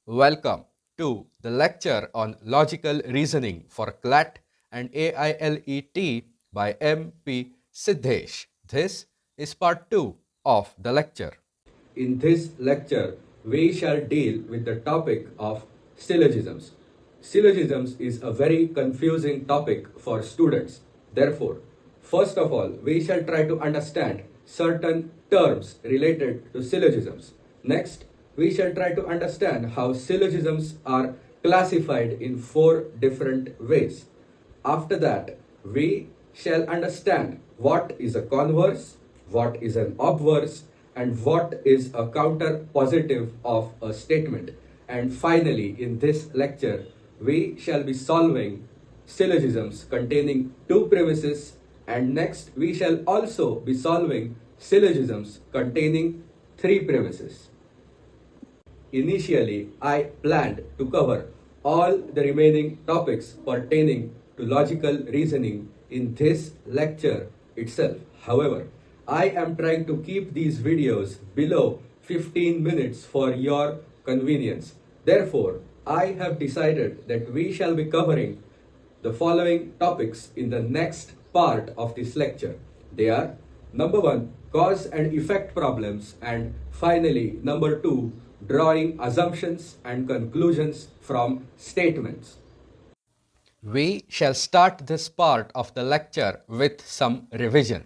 Welcome to the lecture on logical reasoning for CLAT and AILET by M.P. Siddhesh. This is part 2 of the lecture. In this lecture, we shall deal with the topic of syllogisms. Syllogisms is a very confusing topic for students. Therefore, first of all, we shall try to understand certain terms related to syllogisms. Next, we shall try to understand how syllogisms are classified in 4 different ways. After that, we shall understand what is a converse, what is an obverse, and what is a counter positive of a statement. And finally, in this lecture, we shall be solving syllogisms containing 2 premises, and next we shall also be solving syllogisms containing 3 premises. Initially, I planned to cover all the remaining topics pertaining to logical reasoning in this lecture itself. However, I am trying to keep these videos below 15 minutes for your convenience. Therefore, I have decided that we shall be covering the following topics in the next part of this lecture. They are number 1, cause and effect problems, and finally number 2, drawing assumptions and conclusions from statements. We shall start this part of the lecture with some revision.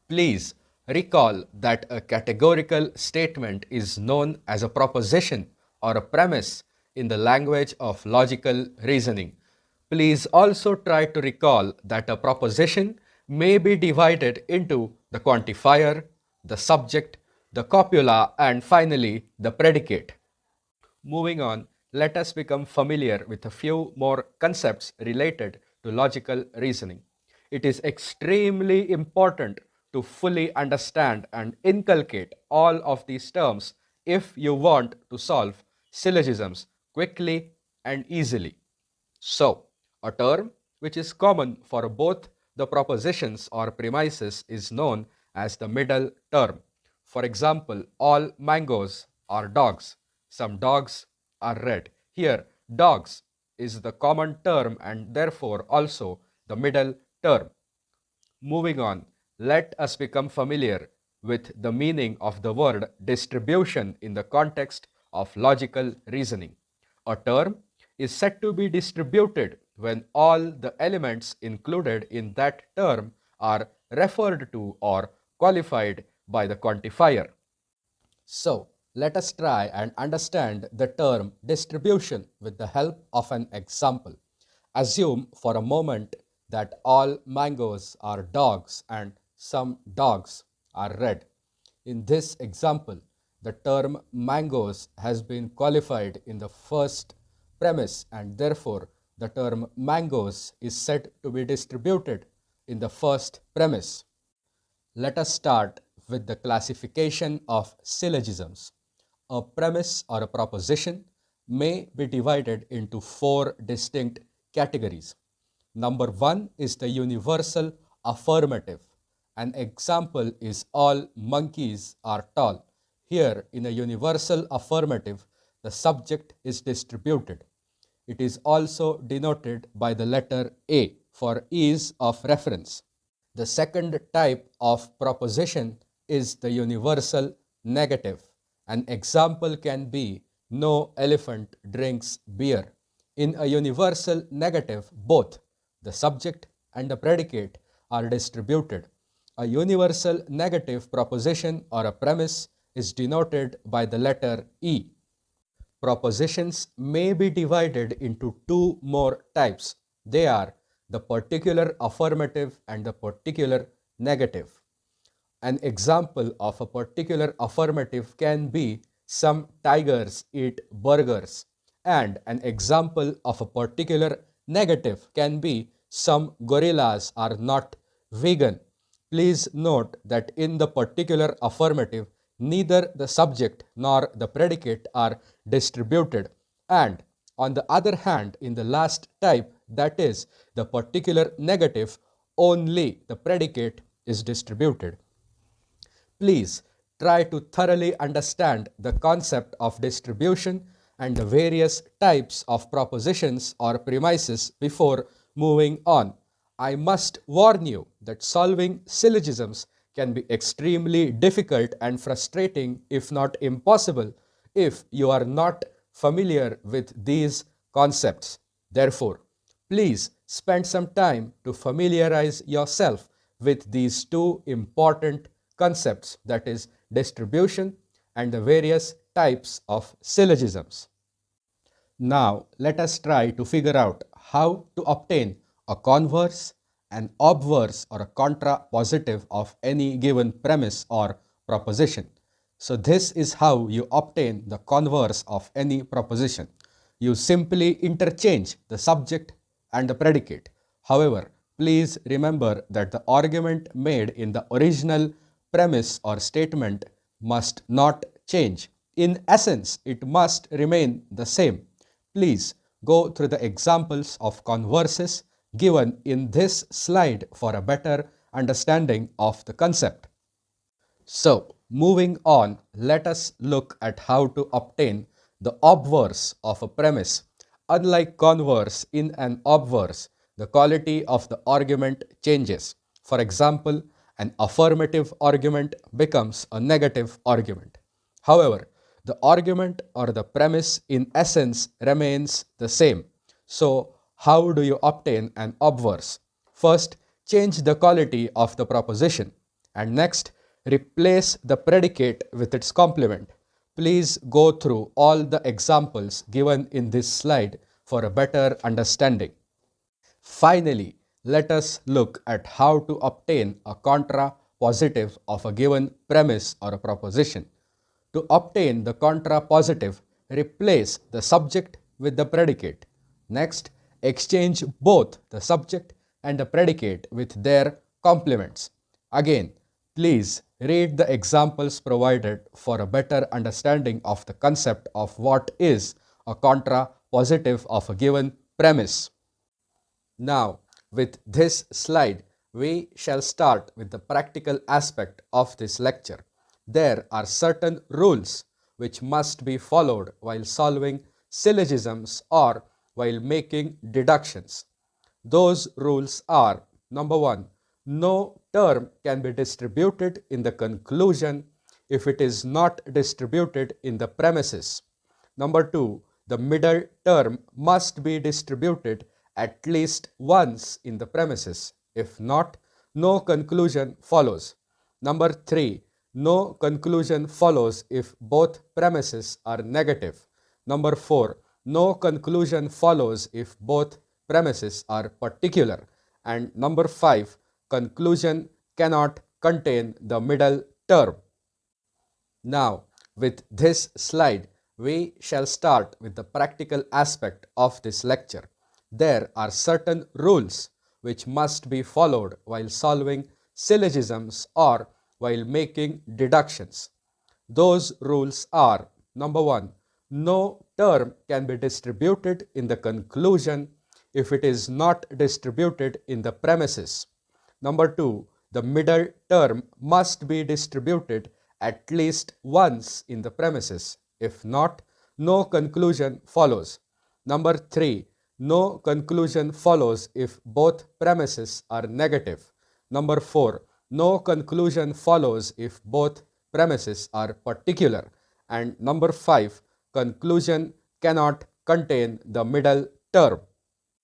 Please recall that a categorical statement is known as a proposition or a premise in the language of logical reasoning. Please also try to recall that a proposition may be divided into the quantifier, the subject, the copula, and finally the predicate. Moving on, let us become familiar with a few more concepts related to logical reasoning. It is extremely important to fully understand and inculcate all of these terms if you want to solve syllogisms quickly and easily. So, a term which is common for both the propositions or premises is known as the middle term. For example, all mangoes are dogs. Some dogs are red. Here, dogs is the common term and therefore also the middle term. Moving on, let us become familiar with the meaning of the word distribution in the context of logical reasoning. A term is said to be distributed when all the elements included in that term are referred to or qualified by the quantifier. So, let us try and understand the term distribution with the help of an example. Assume for a moment that all mangoes are dogs and some dogs are red. In this example, the term mangoes has been qualified in the first premise and therefore the term mangoes is said to be distributed in the first premise. Let us start with the classification of syllogisms. A premise or a proposition may be divided into 4 distinct categories. Number 1 is the universal affirmative. An example is all monkeys are tall. Here, in a universal affirmative, the subject is distributed. It is also denoted by the letter A for ease of reference. The second type of proposition is the universal negative. An example can be no elephant drinks beer. In a universal negative, both the subject and the predicate are distributed. A universal negative proposition or a premise is denoted by the letter E. Propositions may be divided into 2 more types. They are the particular affirmative and the particular negative. An example of a particular affirmative can be some tigers eat burgers, and an example of a particular negative can be some gorillas are not vegan. Please note that in the particular affirmative, neither the subject nor the predicate are distributed, and on the other hand, in the last type, that is the particular negative, only the predicate is distributed. Please try to thoroughly understand the concept of distribution and the various types of propositions or premises before moving on. I must warn you that solving syllogisms can be extremely difficult and frustrating, if not impossible, if you are not familiar with these concepts. Therefore, please spend some time to familiarize yourself with these two important concepts, that is, distribution and the various types of syllogisms. Now, let us try to figure out how to obtain a converse, an obverse, or a contrapositive of any given premise or proposition. So, this is how you obtain the converse of any proposition. You simply interchange the subject and the predicate. However, please remember that the argument made in the original premise or statement must not change. In essence, it must remain the same. Please go through the examples of converses given in this slide for a better understanding of the concept. So, moving on, let us look at how to obtain the obverse of a premise. Unlike converse, in an obverse, the quality of the argument changes. For example, an affirmative argument becomes a negative argument. However, the argument or the premise in essence remains the same. So, how do you obtain an obverse? First, change the quality of the proposition, and next, replace the predicate with its complement. Please go through all the examples given in this slide for a better understanding. Finally, let us look at how to obtain a contrapositive of a given premise or a proposition. To obtain the contrapositive, replace the subject with the predicate. Next, exchange both the subject and the predicate with their complements. Again, please read the examples provided for a better understanding of the concept of what is a contrapositive of a given premise. Now, with this slide, we shall start with the practical aspect of this lecture. There are certain rules which must be followed while solving syllogisms or while making deductions. Those rules are: number one, no term can be distributed in the conclusion if it is not distributed in the premises. Number two, the middle term must be distributed at least once in the premises. If not, no conclusion follows. Number three, no conclusion follows if both premises are negative. Number four, no conclusion follows if both premises are particular. And number five, conclusion cannot contain the middle term. Now, with this slide, we shall start with the practical aspect of this lecture. There are certain rules which must be followed while solving syllogisms or while making deductions. Those rules are: number one, no term can be distributed in the conclusion if it is not distributed in the premises. Number two, the middle term must be distributed at least once in the premises. If not, no conclusion follows. Number three, no conclusion follows if both premises are negative. Number four, no conclusion follows if both premises are particular. And number five, conclusion cannot contain the middle term.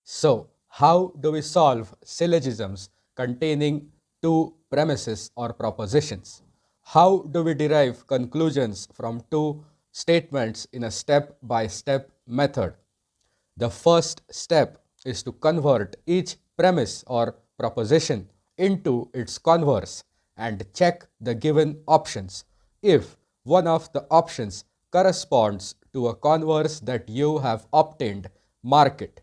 So, how do we solve syllogisms containing two premises or propositions? How do we derive conclusions from two statements in a step-by-step method? The first step is to convert each premise or proposition into its converse and check the given options. If one of the options corresponds to a converse that you have obtained, mark it.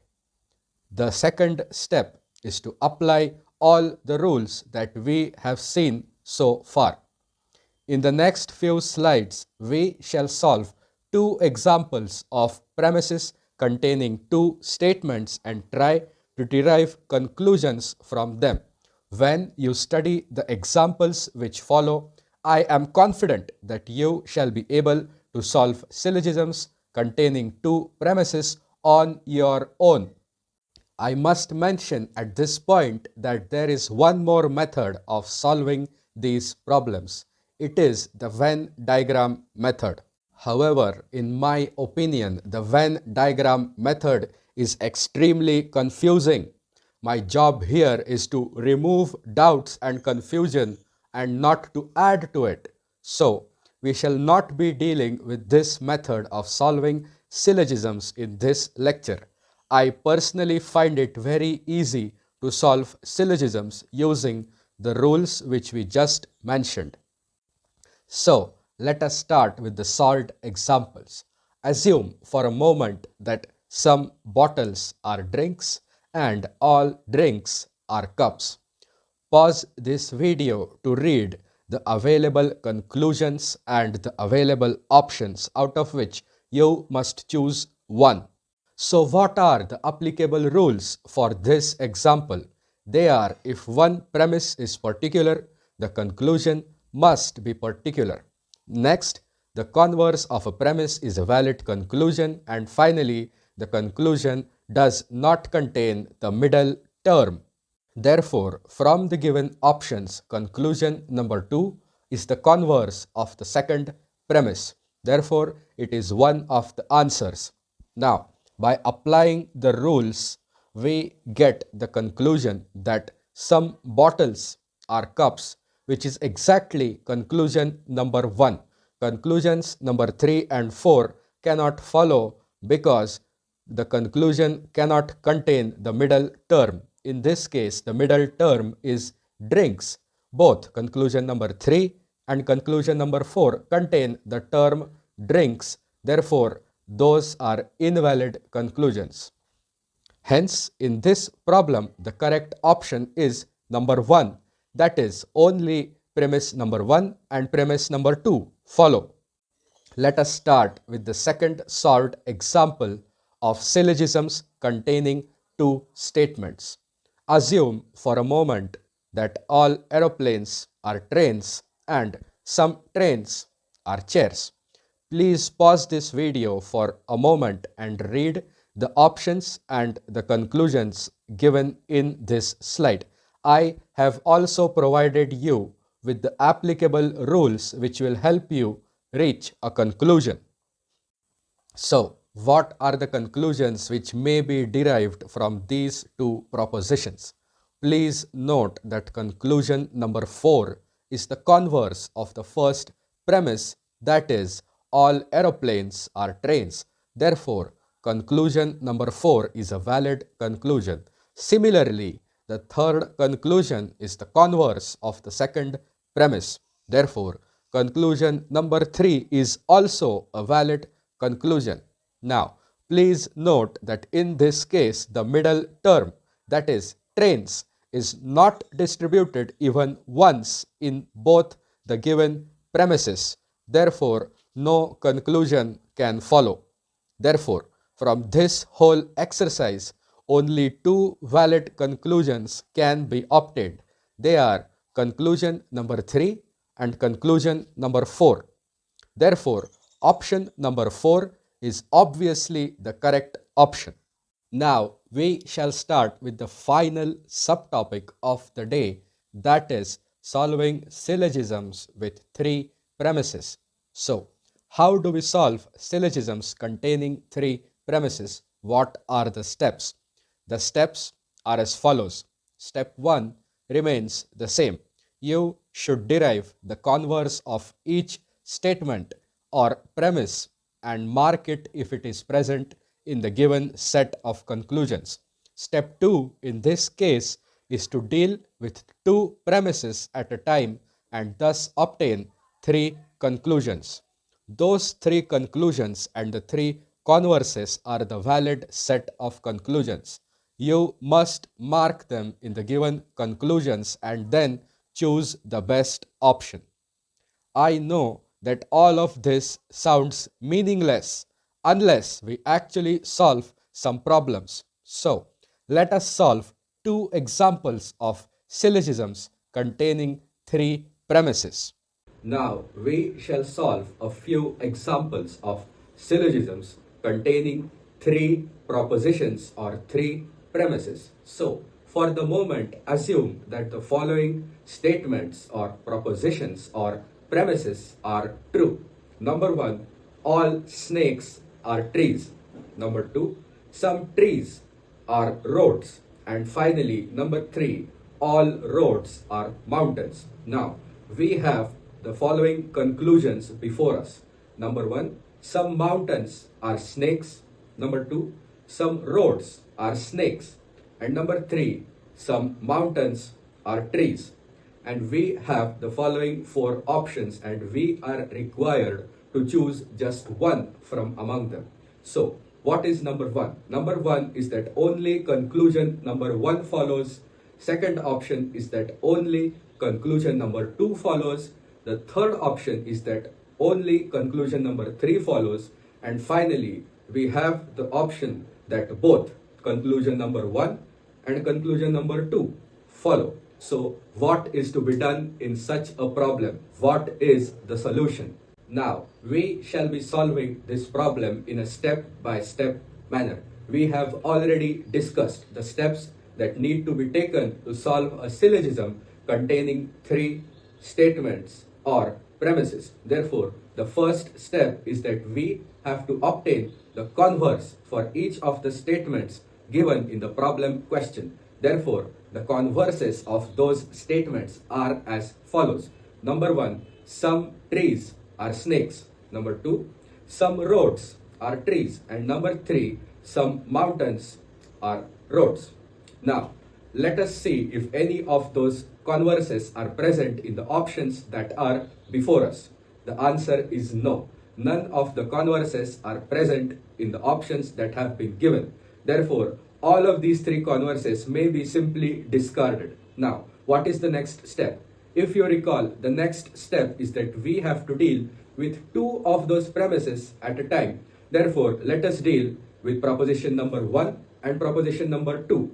The second step is to apply all the rules that we have seen so far. In the next few slides, we shall solve two examples of premises containing two statements and try to derive conclusions from them. When you study the examples which follow, I am confident that you shall be able to solve syllogisms containing two premises on your own. I must mention at this point that there is one more method of solving these problems. It is the Venn diagram method. However, in my opinion, the Venn diagram method is extremely confusing. My job here is to remove doubts and confusion and not to add to it. So, we shall not be dealing with this method of solving syllogisms in this lecture. I personally find it very easy to solve syllogisms using the rules which we just mentioned. So, let us start with the solved examples. Assume for a moment that some bottles are drinks and all drinks are cups. Pause this video to read the available conclusions and the available options, out of which you must choose one. So what are the applicable rules for this example? They are: if one premise is particular, the conclusion must be particular. Next, the converse of a premise is a valid conclusion. And finally, the conclusion does not contain the middle term. Therefore, from the given options, conclusion number 2 is the converse of the second premise. Therefore, it is one of the answers. Now, by applying the rules, we get the conclusion that some bottles are cups, which is exactly conclusion number 1. Conclusions number 3 and 4 cannot follow because the conclusion cannot contain the middle term. In this case, the middle term is drinks. Both conclusion number 3 and conclusion number 4 contain the term drinks. Therefore, those are invalid conclusions. Hence, in this problem, the correct option is number 1. That is, only premise number 1 and premise number 2 follow. Let us start with the second solved example of syllogisms containing two statements. Assume for a moment that all aeroplanes are trains and some trains are chairs. Please pause this video for a moment and read the options and the conclusions given in this slide. I have also provided you with the applicable rules which will help you reach a conclusion. So, what are the conclusions which may be derived from these two propositions? Please note that conclusion number 4 is the converse of the first premise, that is, all aeroplanes are trains. Therefore, conclusion number 4 is a valid conclusion. Similarly, the third conclusion is the converse of the second premise. Therefore, conclusion number 3 is also a valid conclusion. Now, please note that in this case, the middle term, that is trains, is not distributed even once in both the given premises. Therefore, no conclusion can follow. Therefore, from this whole exercise, only two valid conclusions can be obtained. They are conclusion number 3 and conclusion number 4. Therefore, option number 4 is obviously the correct option. Now, we shall start with the final subtopic of the day, that is solving syllogisms with three premises. So, how do we solve syllogisms containing three premises? What are the steps? The steps are as follows. Step 1 remains the same. You should derive the converse of each statement or premise and mark it if it is present in the given set of conclusions. Step 2 in this case is to deal with two premises at a time and thus obtain three conclusions. Those three conclusions and the three converses are the valid set of conclusions. You must mark them in the given conclusions and then choose the best option. I know that all of this sounds meaningless unless we actually solve some problems. So, let us solve two examples of syllogisms containing three premises. Now, we shall solve a few examples of syllogisms containing three propositions or three premises. So, for the moment, assume that the following statements or propositions or premises are true. Number one, all snakes are trees. Number two, some trees are roads. And finally, number three, all roads are mountains. Now, we have the following conclusions before us. Number one, some mountains are snakes. Number two, some roads are snakes. And number three, some mountains are trees. And we have the following four options, and we are required to choose just one from among them. So, what is number one? Number one is that only conclusion number one follows. Second option is that only conclusion number two follows. The third option is that only conclusion number three follows. And finally, we have the option that both conclusion number one and conclusion number two follow. So, what is to be done in such a problem? What is the solution? Now, we shall be solving this problem in a step-by-step manner. We have already discussed the steps that need to be taken to solve a syllogism containing three statements or premises. Therefore, the first step is that we have to obtain the converse for each of the statements given in the problem question. Therefore, the converses of those statements are as follows. Number one, some trees are snakes. Number two, some roads are trees. And number three, some mountains are roads. Now, let us see if any of those converses are present in the options that are before us. The answer is no. None of the converses are present in the options that have been given. Therefore, all of these three converses may be simply discarded. Now, what is the next step? If you recall, the next step is that we have to deal with two of those premises at a time. Therefore, let us deal with proposition number one and proposition number two.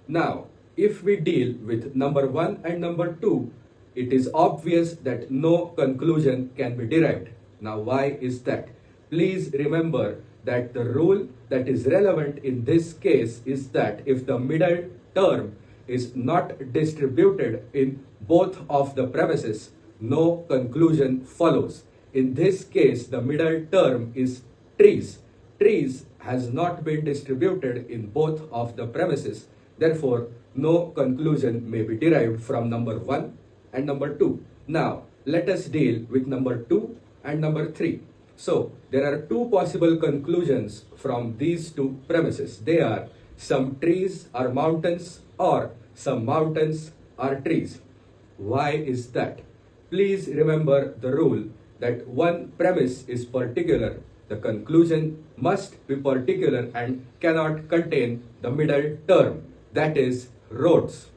Now, if we deal with number one and number two, it is obvious that no conclusion can be derived. Now, why is that? Please remember that the rule that is relevant in this case is that if the middle term is not distributed in both of the premises, no conclusion follows. In this case, the middle term is trees. Trees has not been distributed in both of the premises. Therefore, no conclusion may be derived from number one and number two. Now, let us deal with number two and number three. So, there are two possible conclusions from these two premises. They are some trees are mountains or some mountains are trees. Why is that? Please remember the rule that one premise is particular. The conclusion must be particular and cannot contain the middle term, that is roads.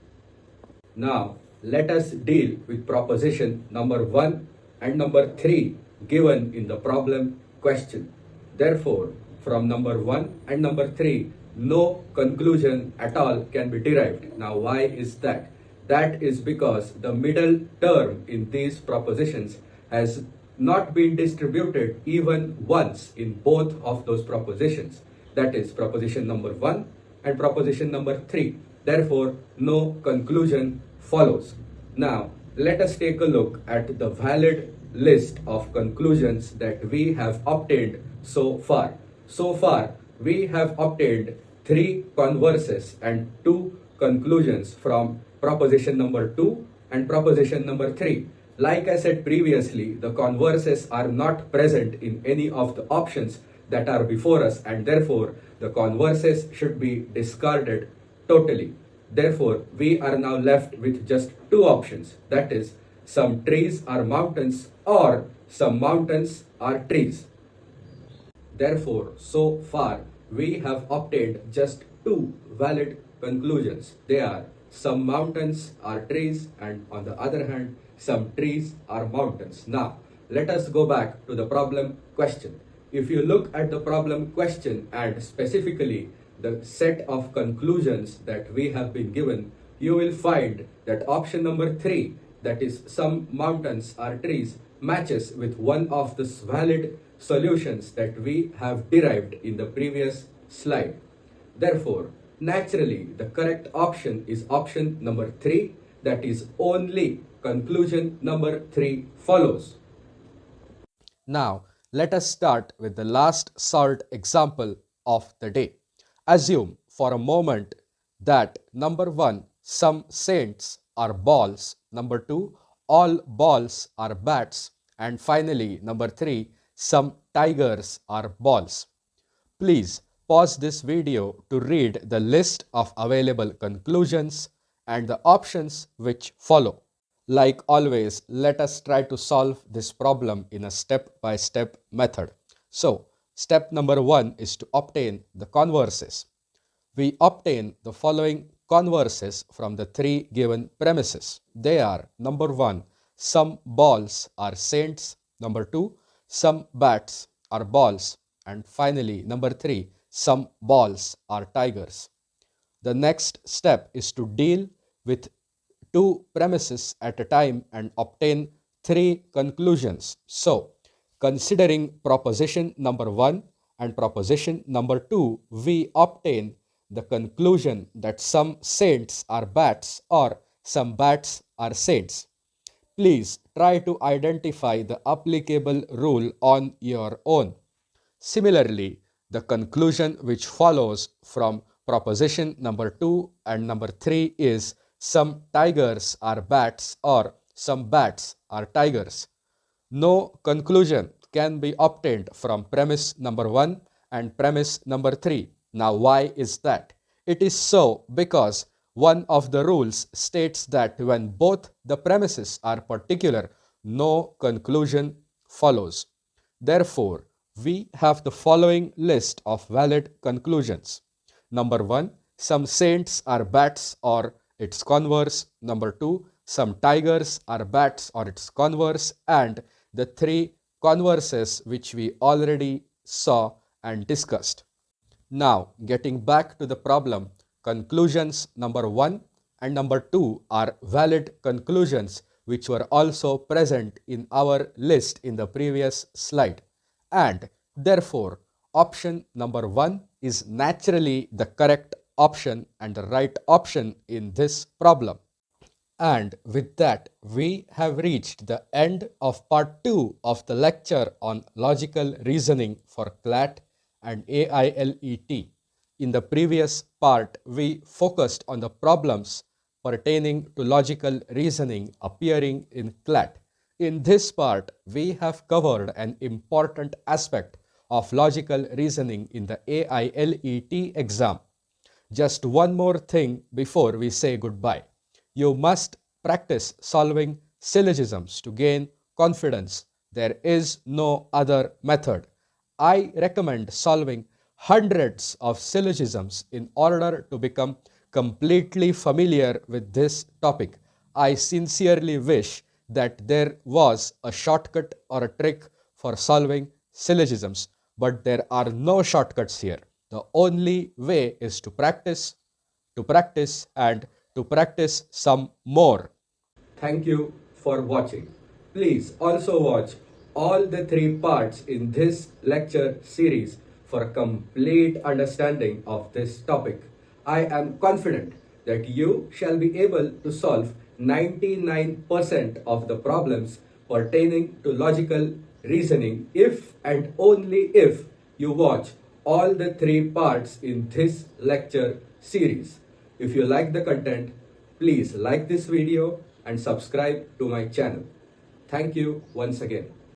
Now, let us deal with proposition number one and number three given in the problem question. Therefore, from number one and number three, no conclusion at all can be derived. Now, why is that? That is because the middle term in these propositions has not been distributed even once in both of those propositions. That is proposition number one and proposition number three. Therefore, no conclusion follows. Now, let us take a look at the valid list of conclusions that we have obtained so far. So far, we have obtained three converses and two conclusions from proposition number two and proposition number three. Like I said previously, the converses are not present in any of the options that are before us, and therefore the converses should be discarded totally. Therefore, we are now left with just two options, that is, some trees are mountains or some mountains are trees. Therefore, so far, we have obtained just two valid conclusions. They are some mountains are trees and on the other hand, some trees are mountains. Now, let us go back to the problem question. If you look at the problem question and specifically the set of conclusions that we have been given, you will find that option number three, that is some mountains are trees, matches with one of the valid solutions that we have derived in the previous slide. Therefore, naturally, the correct option is option number 3, that is only conclusion number 3 follows. Now, let us start with the last solved example of the day. Assume for a moment that number 1, some saints are balls, number 2, all balls are bats, and finally, number 3, some tigers are balls. Please pause this video to read the list of available conclusions and the options which follow. Like always, let us try to solve this problem in a step-by-step method. So, step number 1 is to obtain the converses. We obtain the following converses from the 3 given premises. They are: number 1, some balls are saints; number 2, some bats are balls; and finally, number 3, some balls are tigers. The next step is to deal with 2 premises at a time and obtain 3 conclusions. So, considering proposition number 1 and proposition number 2, we obtain the conclusion that some saints are bats or some bats are saints. Please try to identify the applicable rule on your own. Similarly, the conclusion which follows from proposition number 2 and number 3 is some tigers are bats or some bats are tigers. No conclusion can be obtained from premise number 1 and premise number 3. Now, why is that? It is so because one of the rules states that when both the premises are particular, no conclusion follows. Therefore, we have the following list of valid conclusions. Number 1, some saints are bats or its converse. Number 2, some tigers are bats or its converse. And the 3 converses which we already saw and discussed. Now, getting back to the problem, conclusions number 1 and number 2 are valid conclusions which were also present in our list in the previous slide. And therefore, option number 1 is naturally the correct option and the right option in this problem. And with that, we have reached the end of part 2 of the lecture on logical reasoning for CLAT and AILET. In the previous part, we focused on the problems pertaining to logical reasoning appearing in CLAT. In this part, we have covered an important aspect of logical reasoning in the AILET exam. Just one more thing before we say goodbye. You must practice solving syllogisms to gain confidence. There is no other method. I recommend solving hundreds of syllogisms in order to become completely familiar with this topic. I sincerely wish that there was a shortcut or a trick for solving syllogisms, but there are no shortcuts here. The only way is to practice, and to practice some more. Thank you for watching. Please also watch all the 3 parts in this lecture series for complete understanding of this topic. I am confident that you shall be able to solve 99% of the problems pertaining to logical reasoning if and only if you watch all the 3 parts in this lecture series. If you like the content, please like this video and subscribe to my channel. Thank you once again.